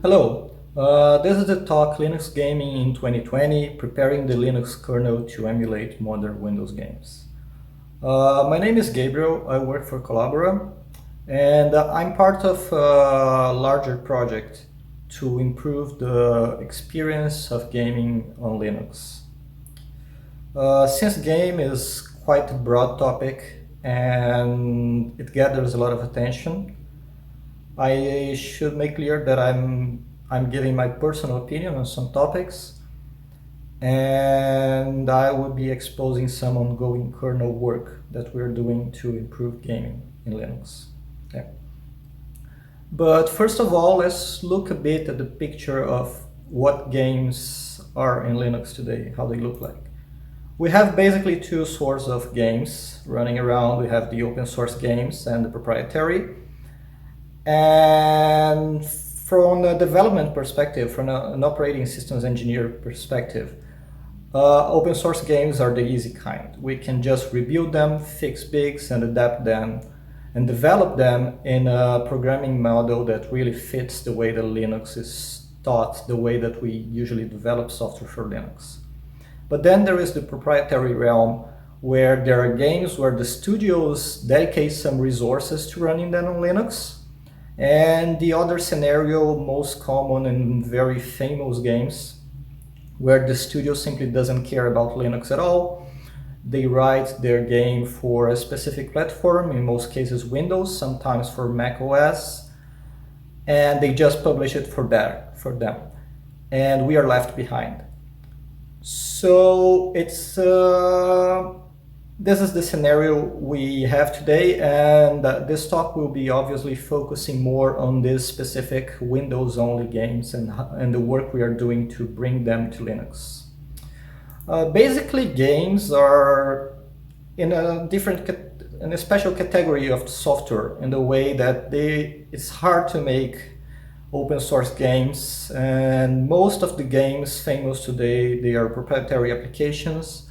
Hello, this is the talk Linux Gaming in 2020, preparing the Linux kernel to emulate modern Windows games. My name is Gabriel, I work for Collabora, and I'm part of a larger project to improve the experience of gaming on Linux. Since game is quite a broad topic and it gathers a lot of attention, I should make clear that I'm giving my personal opinion on some topics, and I will be exposing some ongoing kernel work that we're doing to improve gaming in Linux. Okay. But first of all, let's look a bit at the picture of what games are in Linux today, how they look like. We have basically two sources of games running around. We have the open source games and the proprietary. And from a development perspective, from an operating systems engineer perspective, open source games are the easy kind. We can just rebuild them, fix bugs, and adapt them, and develop them in a programming model that really fits the way that Linux is taught, the way that we usually develop software for Linux. But then there is the proprietary realm, where there are games where the studios dedicate some resources to running them on Linux. And the other scenario, most common and very famous games, where the studio simply doesn't care about Linux at all. They write their game for a specific platform, in most cases Windows, sometimes for Mac OS, and they just publish it for them. And we are left behind. So this is the scenario we have today, and this talk will be obviously focusing more on these specific Windows-only games and the work we are doing to bring them to Linux. Basically, games are in a special category of software in the way that it's hard to make open source games, and most of the games famous today, they are proprietary applications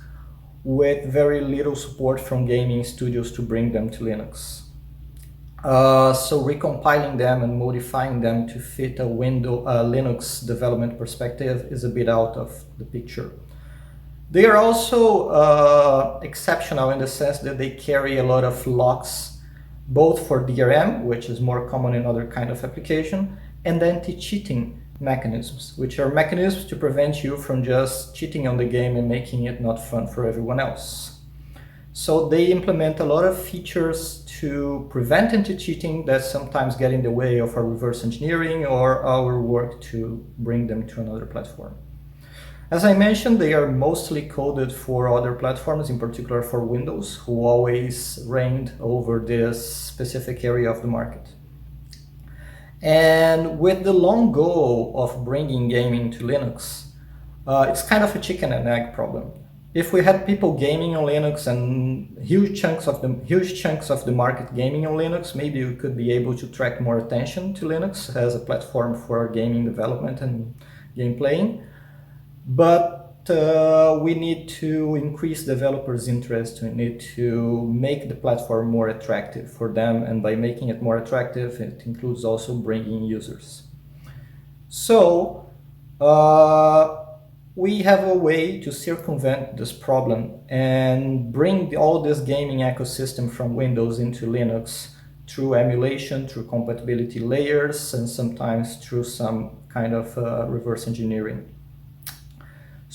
with very little support from gaming studios to bring them to Linux. So recompiling them and modifying them to fit a Linux development perspective is a bit out of the picture. They are also exceptional in the sense that they carry a lot of locks, both for DRM, which is more common in other kind of application, and anti-cheating mechanisms, which are mechanisms to prevent you from just cheating on the game and making it not fun for everyone else. So they implement a lot of features to prevent anti-cheating that sometimes get in the way of our reverse engineering or our work to bring them to another platform. As I mentioned, they are mostly coded for other platforms, in particular for Windows, who always reigned over this specific area of the market. And with the long goal of bringing gaming to Linux, it's kind of a chicken and egg problem. If we had people gaming on Linux and huge chunks of the market gaming on Linux, maybe we could be able to attract more attention to Linux as a platform for gaming development and game playing. But we need to increase developers' interest. We need to make the platform more attractive for them, and by making it more attractive, it includes also bringing users. So we have a way to circumvent this problem and bring all this gaming ecosystem from Windows into Linux through emulation, through compatibility layers, and sometimes through some kind of reverse engineering.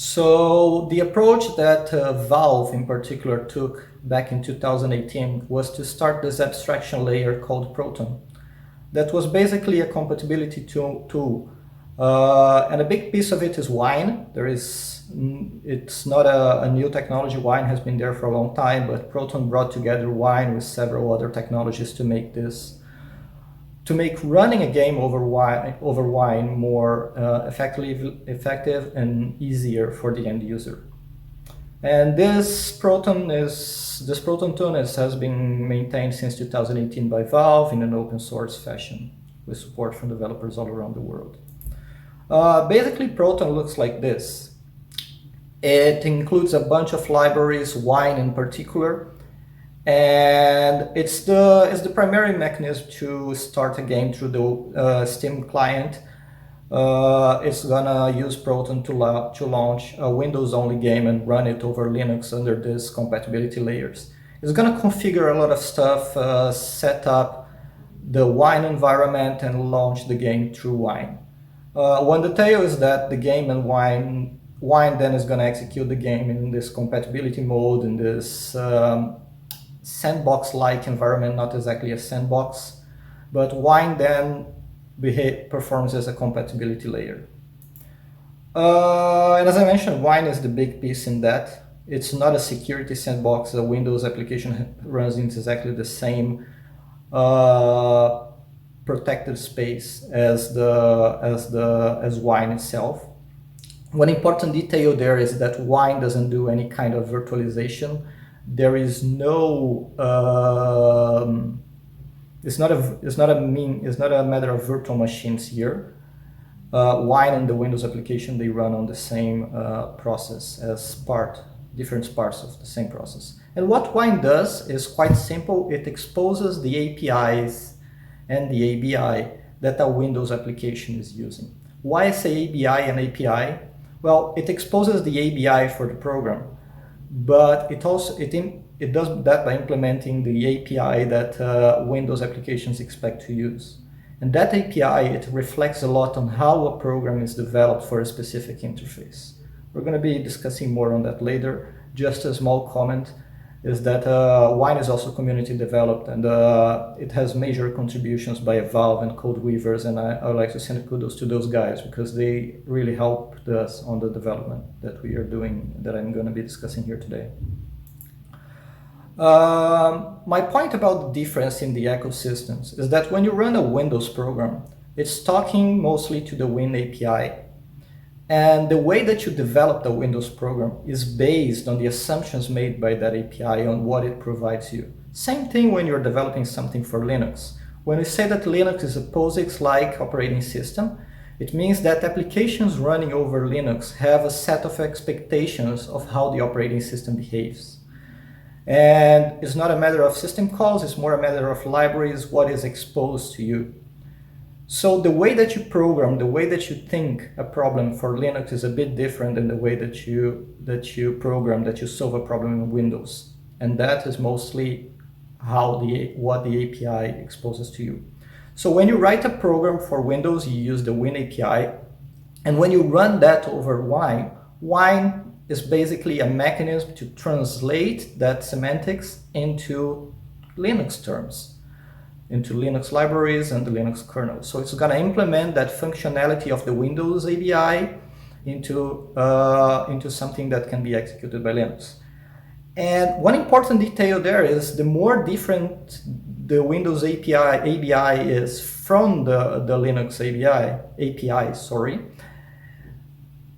So the approach that Valve in particular took back in 2018 was to start this abstraction layer called Proton. That was basically a compatibility tool. And a big piece of it is Wine. It's not a new technology. Wine has been there for a long time, but Proton brought together Wine with several other technologies to make running a game over Wine more effective and easier for the end user. And this Proton Tunis has been maintained since 2018 by Valve in an open source fashion with support from developers all around the world. Basically, Proton looks like this. It includes a bunch of libraries, Wine in particular, and it's the primary mechanism to start a game through the Steam client it's gonna use Proton to launch a Windows-only game and run it over Linux under these compatibility layers. It's gonna configure a lot of stuff, set up the Wine environment and launch the game through Wine. One detail is that the game and Wine then is gonna execute the game in this compatibility mode, in this sandbox-like environment, not exactly a sandbox, but Wine then performs as a compatibility layer. And as I mentioned, Wine is the big piece in that. It's not a security sandbox. A Windows application runs in exactly the same protected space as Wine itself. One important detail there is that Wine doesn't do any kind of virtualization. There is no it's not a matter of virtual machines here. Wine and the Windows application, they run on the same process as different parts of the same process. And what Wine does is quite simple. It exposes the APIs and the ABI that a Windows application is using. Why I say ABI and API? Well, it exposes the ABI for the program, but it does that by implementing the API that Windows applications expect to use. And that API, it reflects a lot on how a program is developed for a specific interface. We're going to be discussing more on that later. Just a small comment is that Wine is also community developed, and it has major contributions by Valve and Codeweavers, and I would like to send kudos to those guys because they really helped us on the development that we are doing, that I'm going to be discussing here today. My point about the difference in the ecosystems is that when you run a Windows program, it's talking mostly to the Win API. And the way that you develop the Windows program is based on the assumptions made by that API on what it provides you. Same thing when you're developing something for Linux. When we say that Linux is a POSIX-like operating system, it means that applications running over Linux have a set of expectations of how the operating system behaves. And it's not a matter of system calls, it's more a matter of libraries, what is exposed to you. So the way that you program, the way that you think a problem for Linux is a bit different than the way that you program, that you solve a problem in Windows. And that is mostly what the API exposes to you. So when you write a program for Windows, you use the Win API. And when you run that over Wine, Wine is basically a mechanism to translate that semantics into Linux terms, into Linux libraries and the Linux kernel. So it's going to implement that functionality of the Windows ABI into something that can be executed by Linux. And one important detail there is the more different the Windows ABI is from the Linux API,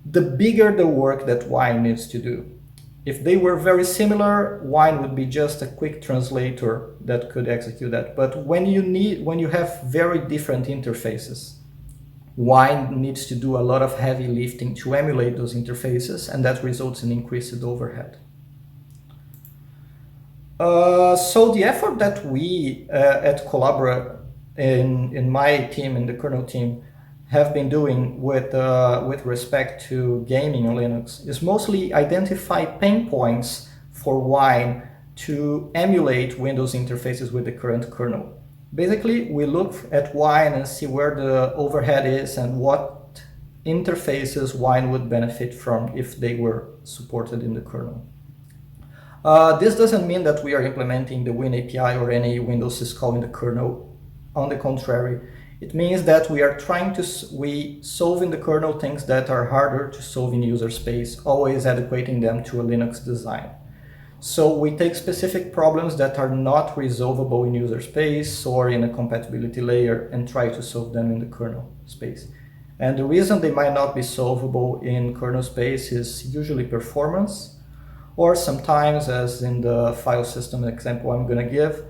the bigger the work that Wine needs to do. If they were very similar, Wine would be just a quick translator that could execute that. But when you have very different interfaces, Wine needs to do a lot of heavy lifting to emulate those interfaces, and that results in increased overhead. So the effort that we at Collabora, in my team, in the kernel team, have been doing with respect to gaming on Linux is mostly identify pain points for Wine to emulate Windows interfaces with the current kernel. Basically, we look at Wine and see where the overhead is and what interfaces Wine would benefit from if they were supported in the kernel. This doesn't mean that we are implementing the Win API or any Windows syscall in the kernel. On the contrary, it means that we solve in the kernel things that are harder to solve in user space, always adequating them to a Linux design. So we take specific problems that are not resolvable in user space or in a compatibility layer and try to solve them in the kernel space. And the reason they might not be solvable in kernel space is usually performance, or sometimes, as in the file system example I'm going to give,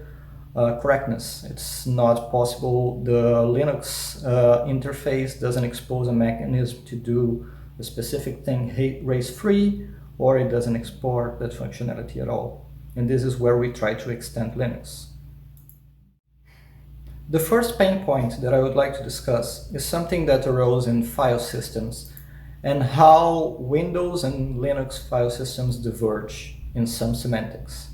correctness. It's not possible. The Linux interface doesn't expose a mechanism to do a specific thing race-free, or it doesn't export that functionality at all. And this is where we try to extend Linux. The first pain point that I would like to discuss is something that arose in file systems and how Windows and Linux file systems diverge in some semantics.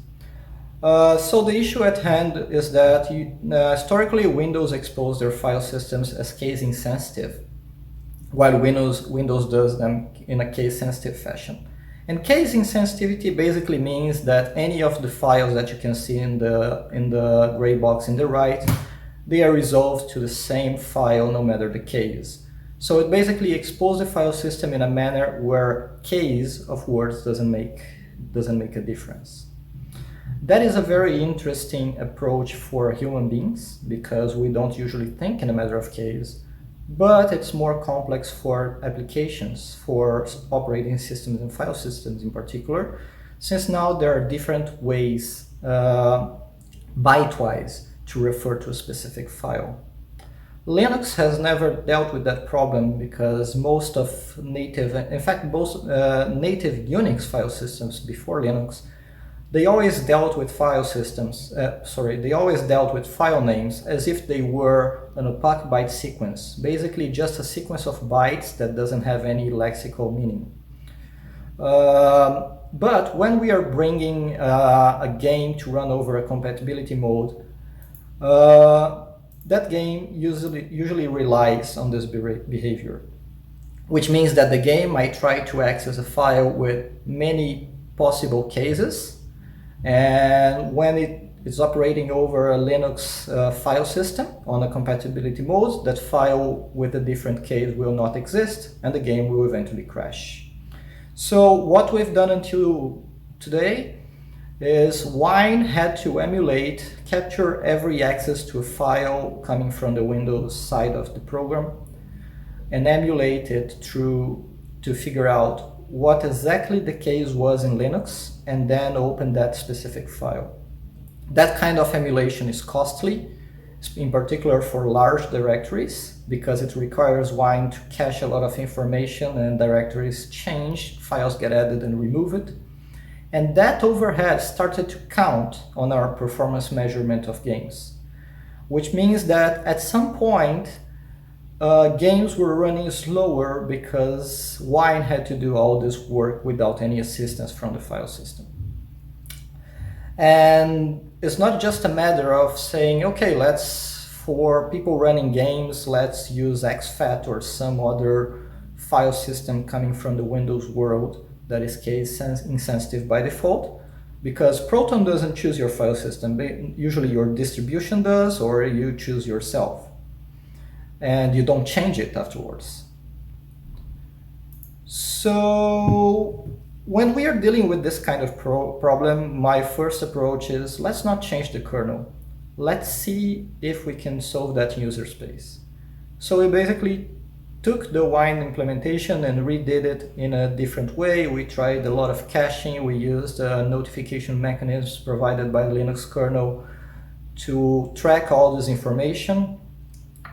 So the issue at hand is that historically Windows exposed their file systems as case insensitive, while Windows does them in a case sensitive fashion. And case insensitivity basically means that any of the files that you can see in the gray box in the right, they are resolved to the same file no matter the case. So it basically exposes the file system in a manner where case of words doesn't make a difference. That is a very interesting approach for human beings because we don't usually think in a matter of case, but it's more complex for applications, for operating systems and file systems in particular, since now there are different ways, bytewise, to refer to a specific file. Linux has never dealt with that problem because most of native Unix file systems before Linux, they always dealt with file names as if they were an opaque byte sequence, basically just a sequence of bytes that doesn't have any lexical meaning. But when we are bringing a game to run over a compatibility mode, that game usually relies on this behavior, which means that the game might try to access a file with many possible cases, and when it is operating over a Linux file system on a compatibility mode, that file with a different case will not exist and the game will eventually crash. So what we've done until today is Wine had to capture every access to a file coming from the Windows side of the program and emulate it to figure out what exactly the case was in Linux and then open that specific file. That kind of emulation is costly, in particular for large directories, because it requires Wine to cache a lot of information and directories change, files get added and removed. And that overhead started to count on our performance measurement of games, which means that at some point games were running slower because Wine had to do all this work without any assistance from the file system. And it's not just a matter of saying, okay, for people running games, let's use exFAT or some other file system coming from the Windows world that is case insensitive by default, because Proton doesn't choose your file system. Usually your distribution does, or you choose yourself. And you don't change it afterwards. So when we are dealing with this kind of problem, my first approach is let's not change the kernel. Let's see if we can solve that in user space. So we basically took the Wine implementation and redid it in a different way. We tried a lot of caching. We used notification mechanisms provided by the Linux kernel to track all this information.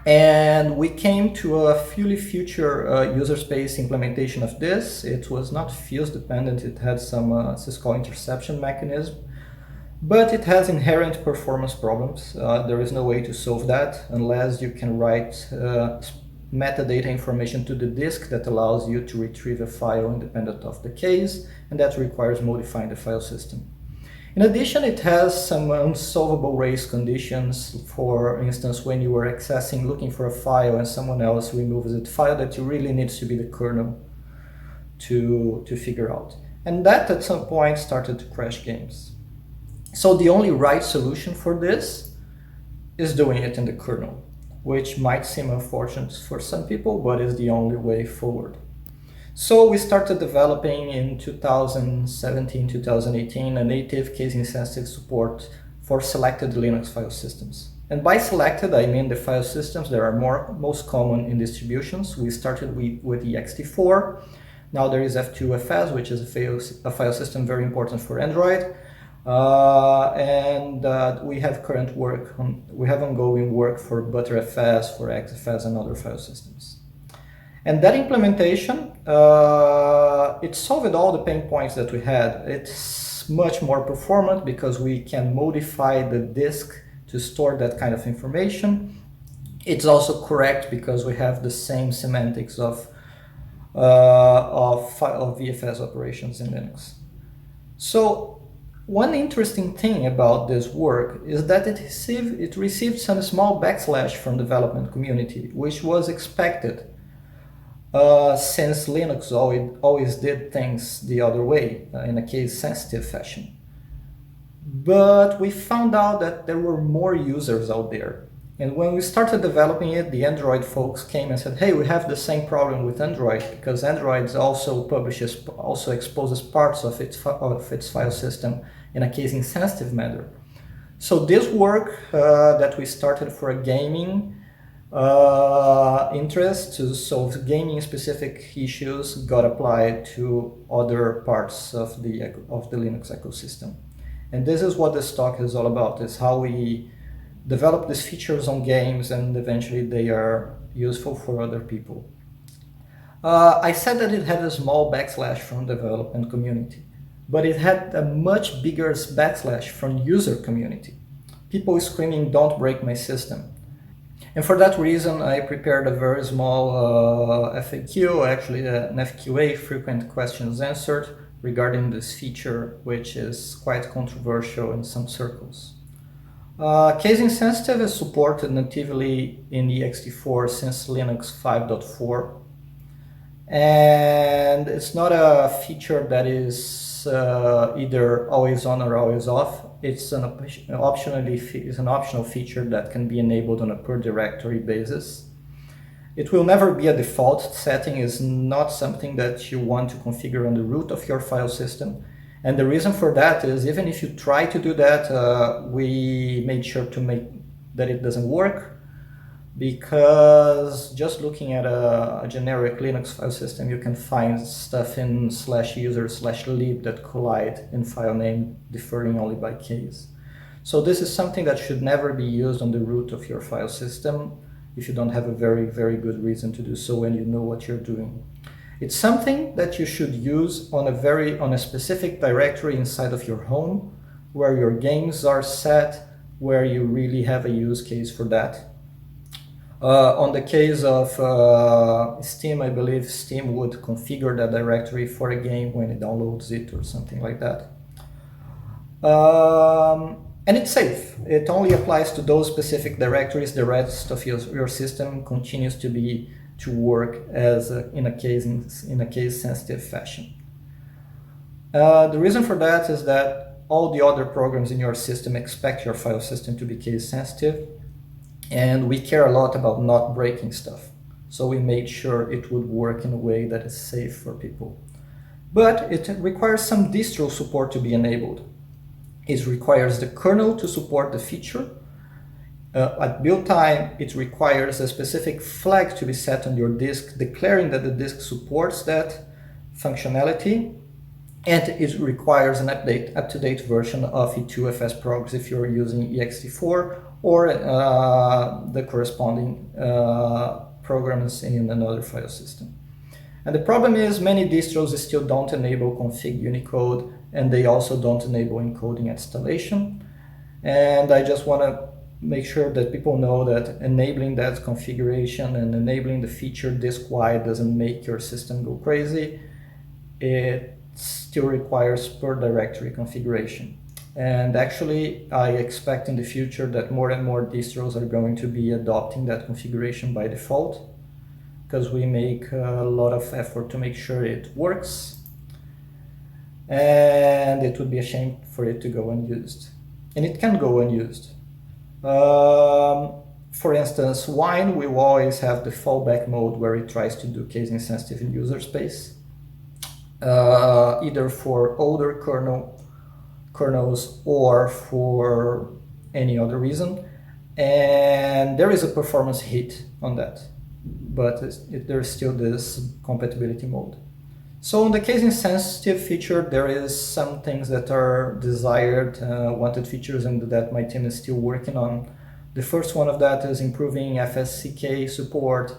And we came to a fully future user space implementation of this. It was not fuse dependent, it had some syscall interception mechanism, but it has inherent performance problems. There is no way to solve that unless you can write metadata information to the disk that allows you to retrieve a file independent of the case, and that requires modifying the file system. In addition, it has some unsolvable race conditions. For instance, when you are looking for a file and someone else removes the file that you really needs to be the kernel to figure out. And that at some point started to crash games. So the only right solution for this is doing it in the kernel, which might seem unfortunate for some people, but is the only way forward. So we started developing in 2017, 2018 a native case-insensitive support for selected Linux file systems. And by selected, I mean the file systems that are most common in distributions. We started with ext4. Now there is F2FS, which is a file system very important for Android. We have ongoing work for Btrfs, for XFS, and other file systems. And that implementation, it solved all the pain points that we had. It's much more performant because we can modify the disk to to store that kind of information. It's also correct because we have the same semantics of VFS operations in Linux. So one interesting thing about this work is that it received some small backlash from the development community, which was expected since Linux always did things the other way, in a case-sensitive fashion. But we found out that there were more users out there. And when we started developing it, the Android folks came and said, hey, we have the same problem with Android, because Android also exposes parts of its file system in a case-insensitive manner. So this work that we started for a gaming interest to solve gaming-specific issues got applied to other parts of the Linux ecosystem. And this is what this talk is all about, is how we develop these features on games and eventually they are useful for other people. I said that it had a small backslash from the development community, but it had a much bigger backslash from user community. People screaming, don't break my system. And for that reason, I prepared a very small FAQ, actually an FQA, frequent questions answered, regarding this feature, which is quite controversial in some circles. Case insensitive is supported natively in ext4 since Linux 5.4, and it's not a feature that is either always on or always off. It's an optional feature that can be enabled on a per directory basis. It will never be a default setting. Is not something that you want to configure on the root of your file system. And the reason for that is, even if you try to do that, we made sure to make that it doesn't work, because just looking at a generic Linux file system, you can find stuff in /user/lib that collide in file name differing only by case. So this is something that should never be used on the root of your file system if you don't have a very, very good reason to do so and you know what you're doing. It's something that you should use on a specific directory inside of your home, where your games are set, where you really have a use case for that. On the case of Steam, I believe Steam would configure that directory for a game when it downloads it or something like that. And it's safe. It only applies to those specific directories. The rest of your system continues to work as in a case-sensitive fashion. The reason for that is that all the other programs in your system expect your file system to be case-sensitive, and we care a lot about not breaking stuff. So we made sure it would work in a way that is safe for people. But it requires some distro support to be enabled. It requires the kernel to support the feature. At build time, it requires a specific flag to be set on your disk, declaring that the disk supports that functionality. And it requires an up-to-date version of E2FS progs if you're using ext4 or the corresponding programs in another file system. And the problem is many distros still don't enable config Unicode, and they also don't enable encoding installation. And I just want to make sure that people know that enabling that configuration and enabling the feature disk-wide doesn't make your system go crazy. It still requires per directory configuration. And actually, I expect in the future that more and more distros are going to be adopting that configuration by default, because we make a lot of effort to make sure it works. And it would be a shame for it to go unused. And it can go unused. For instance, Wine will always have the fallback mode where it tries to do case insensitive in user space, either for older kernels or for any other reason. And there is a performance hit on that, but there's still this compatibility mode. So in the case insensitive feature, there is some things that are desired, wanted features, and that my team is still working on. The first one of that is improving FSCK support,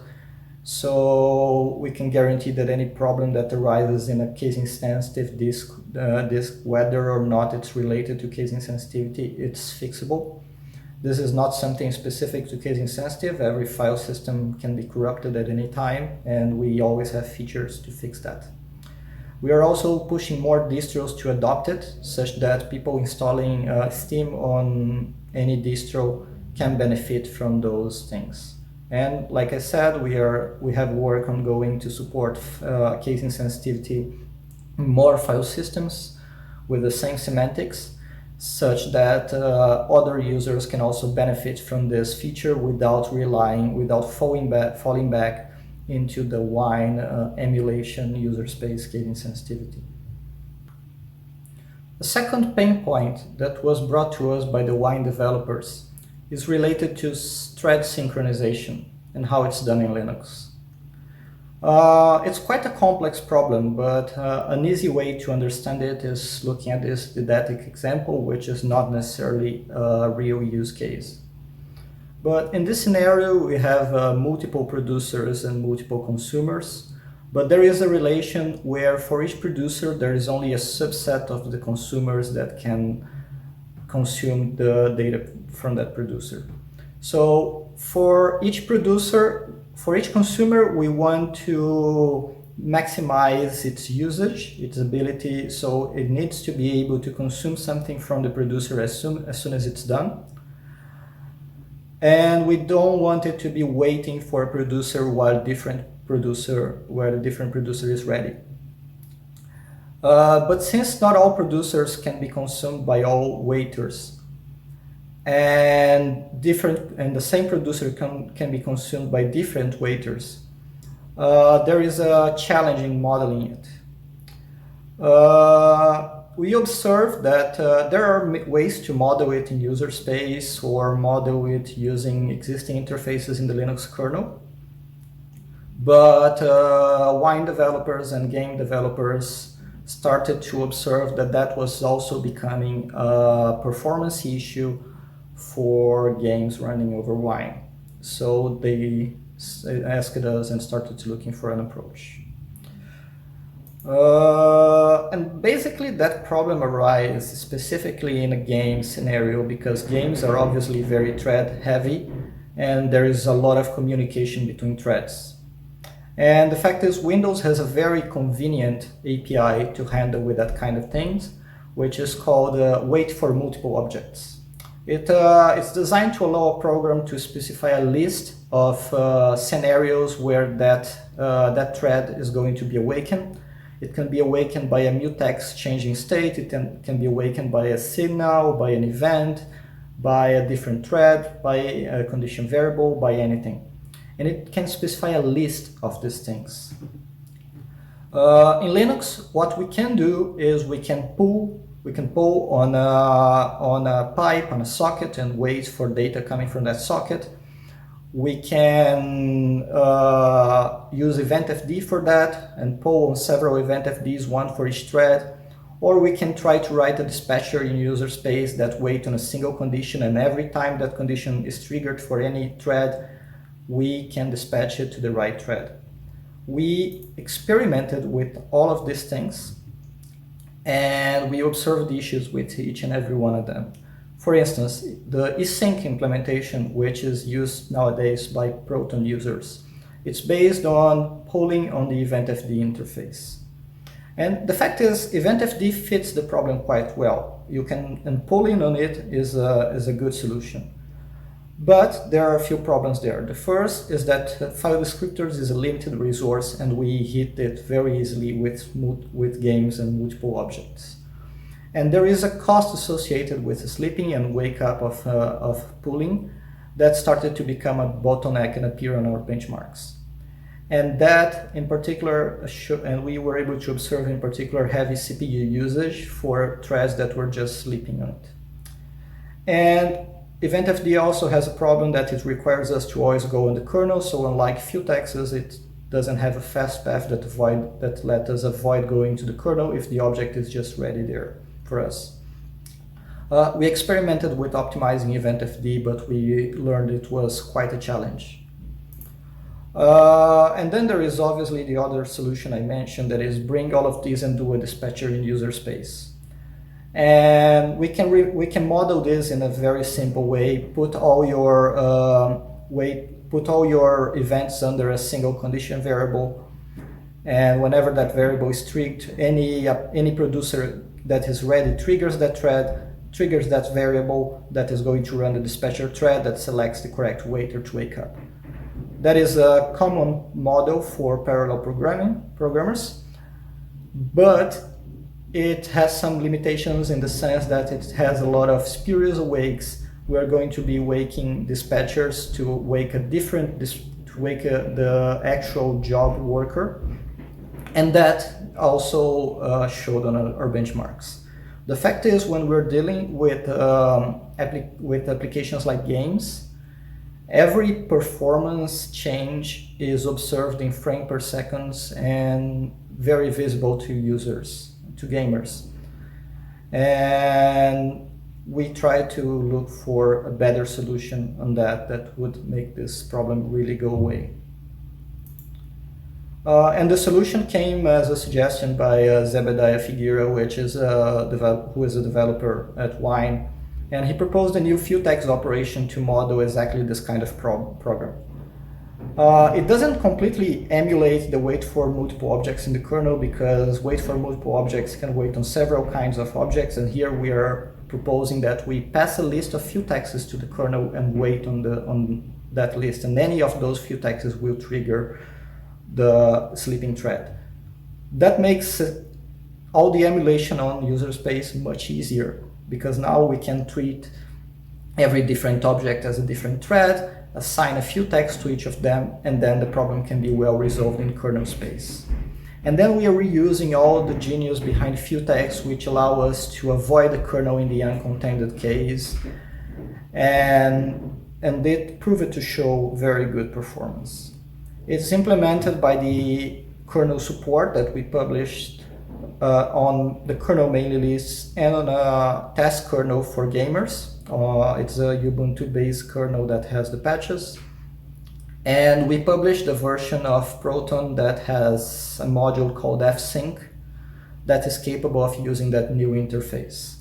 so we can guarantee that any problem that arises in a case insensitive disk, whether or not it's related to case insensitivity, it's fixable. This is not something specific to case insensitive. Every file system can be corrupted at any time, and we always have features to fix that. We are also pushing more distros to adopt it, such that people installing Steam on any distro can benefit from those things. And like I said, we have work ongoing to support case insensitivity in more file systems with the same semantics, such that other users can also benefit from this feature without falling back into the Wine emulation user space case insensitivity. The second pain point that was brought to us by the Wine developers is related to thread synchronization and how it's done in Linux. It's quite a complex problem, but an easy way to understand it is looking at this didactic example, which is not necessarily a real use case. But in this scenario, we have multiple producers and multiple consumers, but there is a relation where for each producer, there is only a subset of the consumers that can consume the data from that producer. So for each consumer, we want to maximize its usage, its ability, so it needs to be able to consume something from the producer as soon as it's done. And we don't want it to be waiting for a producer while the different producer is ready. But since not all producers can be consumed by all waiters, and the same producer can be consumed by different waiters, there is a challenge in modeling it. We observe that there are ways to model it in user space or model it using existing interfaces in the Linux kernel. But Wine developers and game developers started to observe that was also becoming a performance issue for games running over Wine. So they asked us and started to looking for an approach. And basically that problem arises specifically in a game scenario because games are obviously very thread heavy and there is a lot of communication between threads. And the fact is Windows has a very convenient API to handle with that kind of things, which is called wait for multiple objects. It's designed to allow a program to specify a list of scenarios where that thread is going to be awakened. It can be awakened by a mutex changing state, it can be awakened by a signal, by an event, by a different thread, by a condition variable, by anything. And it can specify a list of these things. In Linux, what we can do is we can pull on a pipe, on a socket, and wait for data coming from that socket. We can use eventfd for that and pull on several eventfds, one for each thread. Or we can try to write a dispatcher in user space that waits on a single condition, and every time that condition is triggered for any thread, we can dispatch it to the right thread. We experimented with all of these things and we observed issues with each and every one of them. For instance, the async implementation, which is used nowadays by Proton users, it's based on pulling on the eventfd interface. And the fact is, eventfd fits the problem quite well. And pulling on it is a good solution. But there are a few problems there. The first is that file descriptors is a limited resource and we hit it very easily with games and multiple objects. And there is a cost associated with the sleeping and wake up of pooling that started to become a bottleneck and appear on our benchmarks. And that in particular, and we were able to observe in particular heavy CPU usage for threads that were just sleeping on it. And eventfd also has a problem that it requires us to always go in the kernel, so unlike Futexes, it doesn't have a fast path that let us avoid going to the kernel if the object is just ready there for us. We experimented with optimizing eventfd, but we learned it was quite a challenge. And then there is obviously the other solution I mentioned, that is bring all of these and do a dispatcher in user space. And we can model this in a very simple way. Put all your events under a single condition variable, and whenever that variable is triggered, any producer that is ready triggers that thread, triggers that variable that is going to run the dispatcher thread that selects the correct waiter to wake up. That is a common model for parallel programmers, but it has some limitations in the sense that it has a lot of spurious awakes. We are going to be waking dispatchers to wake the actual job worker, and that also showed on our benchmarks. The fact is, when we're dealing with applications like games, every performance change is observed in frame per seconds and very visible to users, to gamers. And we try to look for a better solution on that would make this problem really go away. And the solution came as a suggestion by Zebediah Figueira, who is a developer at Wine. And he proposed a new futex operation to model exactly this kind of program. It doesn't completely emulate the wait for multiple objects in the kernel, because wait for multiple objects can wait on several kinds of objects, and here we are proposing that we pass a list of futexes to the kernel and wait on that list, and any of those futexes will trigger the sleeping thread. That makes all the emulation on user space much easier, because now we can treat every different object as a different thread, assign a futex to each of them, and then the problem can be well resolved in kernel space. And then we are reusing all the genius behind futex, which allow us to avoid the kernel in the uncontained case, and it proved to show very good performance. It's implemented by the kernel support that we published on the kernel main release and on a test kernel for gamers. It's a Ubuntu-based kernel that has the patches. And we published a version of Proton that has a module called fsync that is capable of using that new interface.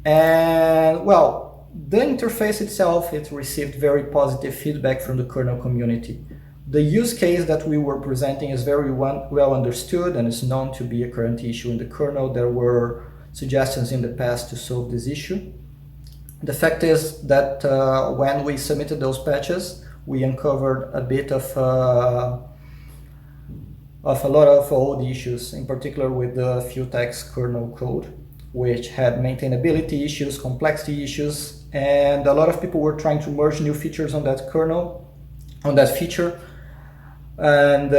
And well, the interface itself, it received very positive feedback from the kernel community. The use case that we were presenting is very well understood and is known to be a current issue in the kernel. There were suggestions in the past to solve this issue. The fact is that when we submitted those patches, we uncovered a bit of a lot of old issues, in particular with the futex kernel code, which had maintainability issues, complexity issues, and a lot of people were trying to merge new features on that kernel, on that feature, and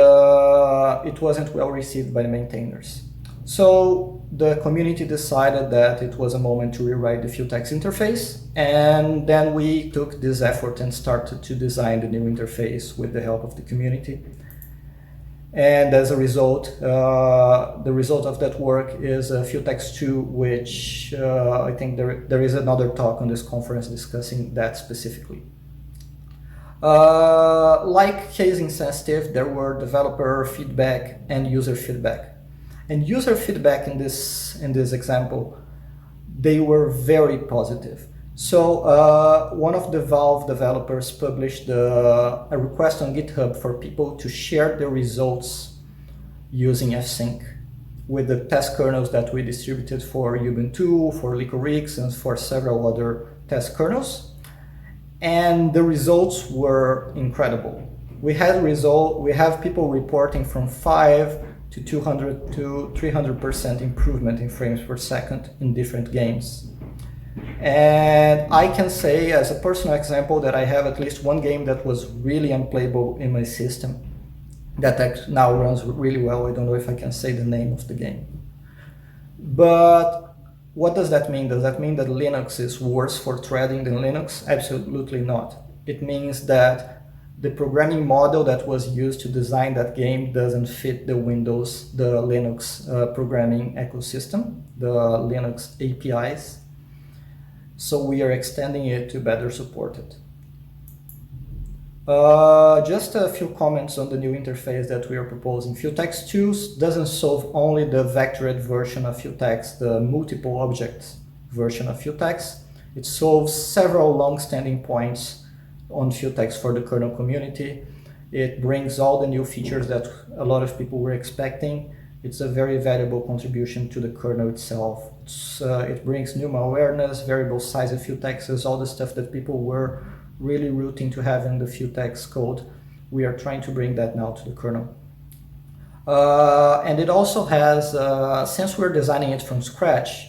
it wasn't well received by the maintainers. So the community decided that it was a moment to rewrite the futex interface, and then we took this effort and started to design the new interface with the help of the community. And as a result, the result of that work is Futex 2, which I think there is another talk on this conference discussing that specifically. Like case insensitive, there were developer feedback and user feedback. And user feedback in this example, they were very positive. So one of the Valve developers published a request on GitHub for people to share their results using fsync with the test kernels that we distributed for Ubuntu, for Liquorix, and for several other test kernels. And the results were incredible. We have people reporting from 5 to 200 to 300% improvement in frames per second in different games. And I can say as a personal example that I have at least one game that was really unplayable in my system that now runs really well. I don't know if I can say the name of the game. But what does that mean? Does that mean that Linux is worse for threading than Linux? Absolutely not. It means that the programming model that was used to design that game doesn't fit the Linux programming ecosystem, the Linux APIs. So we are extending it to better support it. Just a few comments on the new interface that we are proposing. Futex 2 doesn't solve only the vectored version of Futex, the multiple objects version of Futex. It solves several long-standing points on Futex for the kernel community. It brings all the new features that a lot of people were expecting. It's a very valuable contribution to the kernel itself. It brings NUMA awareness, variable size of Futexes, all the stuff that people were really rooting to have in the Futex code. We are trying to bring that now to the kernel. And it also has, since we're designing it from scratch,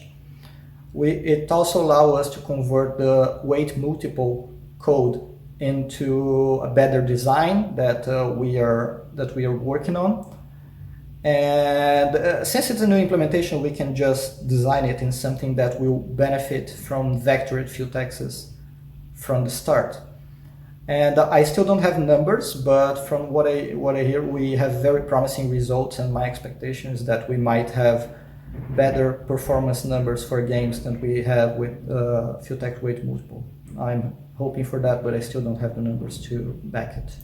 it also allows us to convert the weight multiple code into a better design that we are working on. And since it's a new implementation, we can just design it in something that will benefit from vectored Futexes from the start. And I still don't have numbers, but from what I hear, we have very promising results, and my expectation is that we might have better performance numbers for games than we have with Futex weight multiple. I'm hoping for that, but I still don't have the numbers to back it.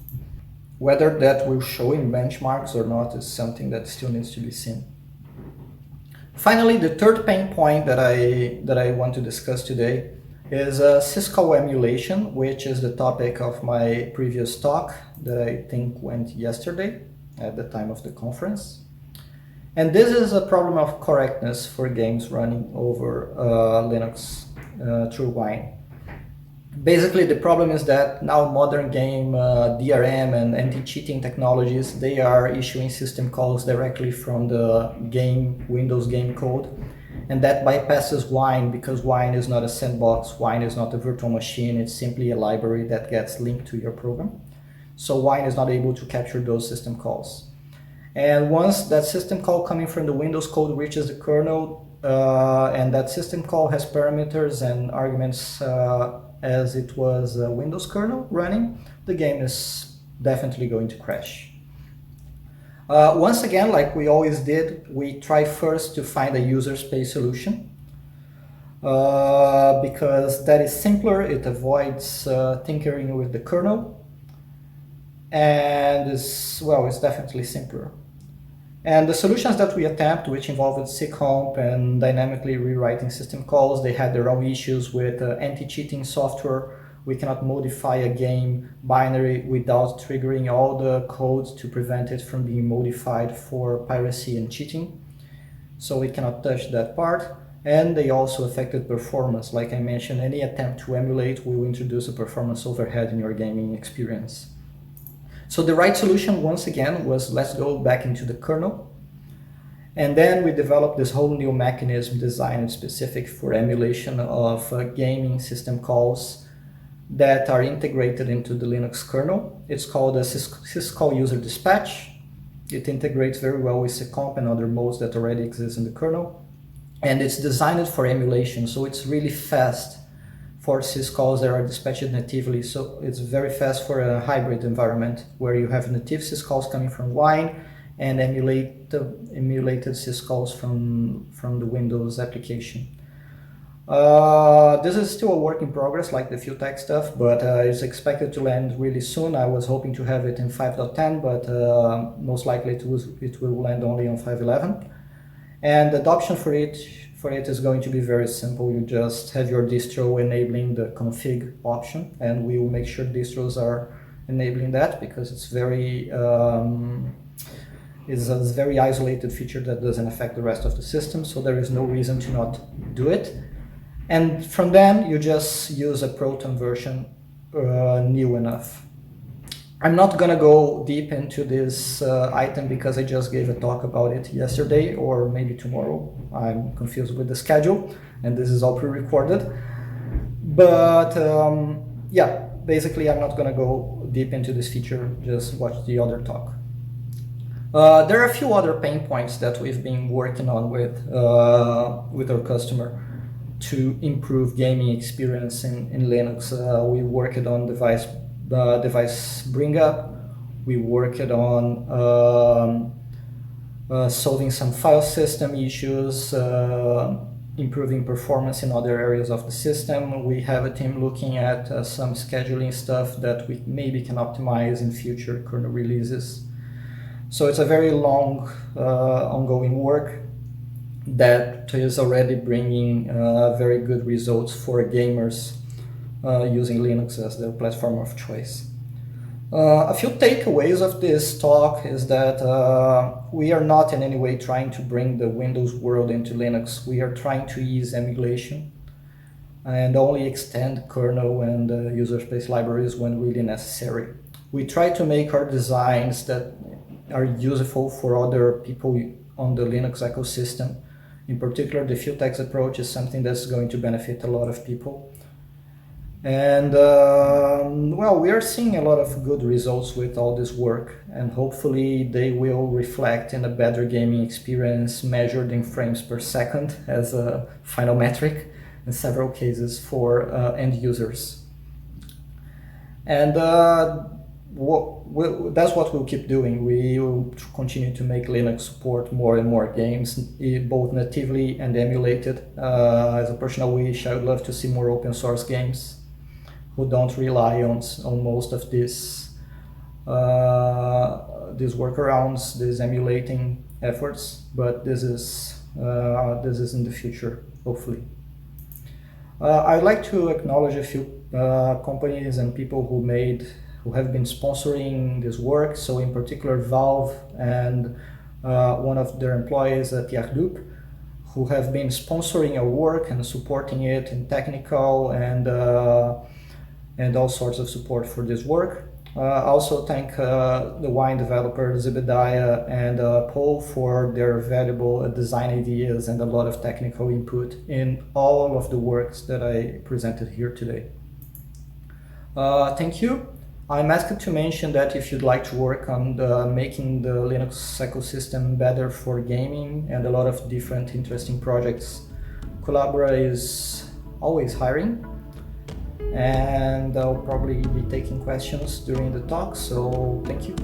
Whether that will show in benchmarks or not is something that still needs to be seen. Finally, the third pain point that I want to discuss today is syscall emulation, which is the topic of my previous talk that I think went yesterday at the time of the conference. And this is a problem of correctness for games running over Linux through Wine. Basically, the problem is that now modern game DRM and anti-cheating technologies, they are issuing system calls directly from the Windows game code. And that bypasses Wine, because Wine is not a sandbox, Wine is not a virtual machine, it's simply a library that gets linked to your program. So Wine is not able to capture those system calls. And once that system call coming from the Windows code reaches the kernel, and that system call has parameters and arguments as it was a Windows kernel running, the game is definitely going to crash. Once again, like we always did, we try first to find a user space solution because that is simpler, it avoids tinkering with the kernel, and it's definitely simpler. And the solutions that we attempt, which involved SysComp and dynamically rewriting system calls, they had their own issues with anti-cheating software. We cannot modify a game binary without triggering all the codes to prevent it from being modified for piracy and cheating. So we cannot touch that part. And they also affected performance. Like I mentioned, any attempt to emulate will introduce a performance overhead in your gaming experience. So the right solution, once again, was let's go back into the kernel. And then we developed this whole new mechanism designed specific for emulation of gaming system calls that are integrated into the Linux kernel. It's called a syscall user dispatch. It integrates very well with SysComp and other modes that already exist in the kernel. And it's designed for emulation, so it's really fast for syscalls that are dispatched natively. So it's very fast for a hybrid environment where you have native syscalls coming from Wine and emulated syscalls from the Windows application. This is still a work in progress, like the Futex stuff, but it's expected to land really soon. I was hoping to have it in 5.10, but most likely it will land only on 5.11. And adoption for it is going to be very simple. You just have your distro enabling the config option, and we will make sure distros are enabling that because it's it's a very isolated feature that doesn't affect the rest of the system, so there is no reason to not do it. And from then, you just use a Proton version new enough. I'm not going to go deep into this item because I just gave a talk about it yesterday or maybe tomorrow. I'm confused with the schedule, and this is all pre-recorded. But yeah, basically I'm not going to go deep into this feature, just watch the other talk. There are a few other pain points that we've been working on with our customer to improve gaming experience in Linux. We worked on device bring up. We worked on solving some file system issues, improving performance in other areas of the system. We have a team looking at some scheduling stuff that we maybe can optimize in future kernel releases. So it's a very long, ongoing work that is already bringing very good results for gamers using Linux as their platform of choice. A few takeaways of this talk is that we are not in any way trying to bring the Windows world into Linux. We are trying to ease emulation and only extend kernel and user space libraries when really necessary. We try to make our designs that are useful for other people on the Linux ecosystem. In particular, the Futex approach is something that's going to benefit a lot of people. And well, we are seeing a lot of good results with all this work, and hopefully they will reflect in a better gaming experience measured in frames per second as a final metric in several cases for end users. And that's what we'll keep doing. We will continue to make Linux support more and more games, both natively and emulated. As a personal wish, I would love to see more open source games who don't rely on most of these workarounds, these emulating efforts. But this is in the future, hopefully. I'd like to acknowledge a few companies and people who have been sponsoring this work. So in particular, Valve and one of their employees at Yardup, who have been sponsoring our work and supporting it in technical and all sorts of support for this work. Also thank the wine developer Zebediah and Paul for their valuable design ideas and a lot of technical input in all of the works that I presented here today. Thank you. I'm asked to mention that if you'd like to work on making the Linux ecosystem better for gaming and a lot of different interesting projects, Collabora is always hiring. And I'll probably be taking questions during the talk, so thank you.